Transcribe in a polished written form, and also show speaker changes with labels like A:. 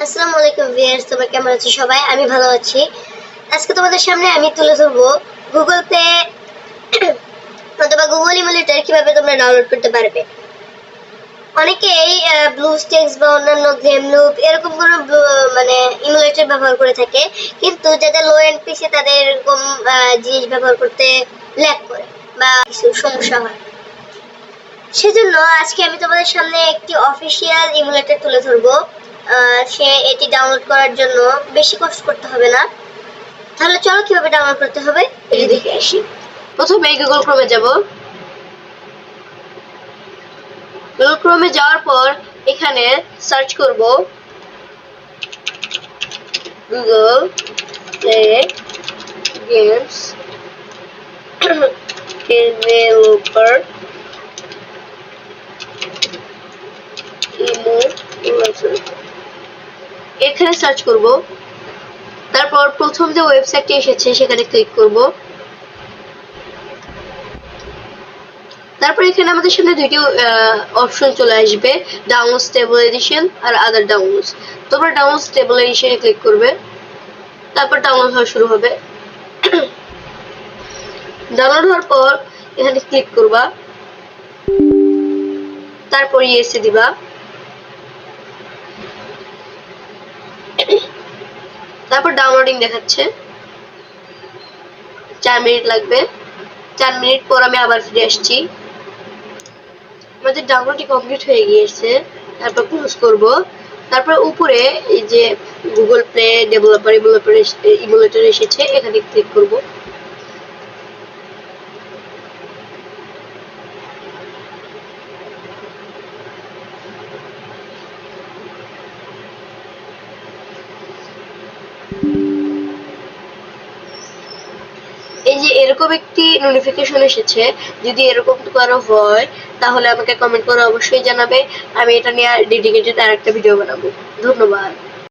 A: আসসালামু আলাইকুম ভিউয়ার্স, তোমরা কেমন আছো সবাই? আমি ভালো আছি। আজকে তোমাদের সামনে আমি তুলে ধরবো গুগল পে অথবা গুগল ইমুলেটর কিভাবে তোমরা ডাউনলোড করতে পারবে। অনেকেই ব্লুস্টেক্স বা অন্যান্য গেম লুপ এরকম কোনো মানে ইমুলেটর ব্যবহার করে থাকে, কিন্তু যাদের লো এন্ড পিসি তাদের এরকম জিনিস ব্যবহার করতে ল্যাগ করে বা কিছু সমস্যা হয়। সেজন্য আজকে আমি তোমাদের সামনে একটি অফিসিয়াল ইমুলেটর তুলে ধরবো। সে এটি ডাউনলোড করার জন্য বেশি কষ্ট করতে হবে না। তাহলে চলো কিভাবে ডাউনলোড করতে হবে এটি দেখে আসি।
B: প্রথমে গুগল ক্রোমে যাব। গুগল ক্রোমে যাওয়ার পর এখানে সার্চ করব Google play games developer emulator, এখানে সার্চ করব। তারপর প্রথম যে ওয়েবসাইটটি এসেছে সেখানে ক্লিক করব। তারপর এখানে আমাদের সামনে দুইটি অপশন চলে আসবে, ডাউনলোড স্টেবল এডিশন আর আদার ডাউনলোডস। তোমরা ডাউনলোড স্টেবল এডিশনে ক্লিক করবে, তারপর ডাউনলোড হওয়া শুরু হবে। ডাউনলোড হওয়ার পর এখানে ক্লিক করবা, তারপর ইয়েসে দিবা। তারপর ডাউনলোডিং দেখাচ্ছে, 4 মিনিট লাগবে। 4 মিনিট পর আমি আবার ফিরে আসছি। আমাদের ডাউনলোডটি কমপ্লিট হয়ে গিয়েছে। তারপর ক্লোজ করব। তারপর উপরে এই যে গুগল প্লে ডেভেলপার ইমুলেটর এসেছে, এখানে ক্লিক করব। এই যে এরকম একটি নোটিফিকেশন এসেছে। যদি এরকম কারো হয় তাহলে আমাকে কমেন্ট করে অবশ্যই জানাবে। আমি এটা নিয়ে ডেডিকেটেড আরেকটা ভিডিও বানাবো। ধন্যবাদ।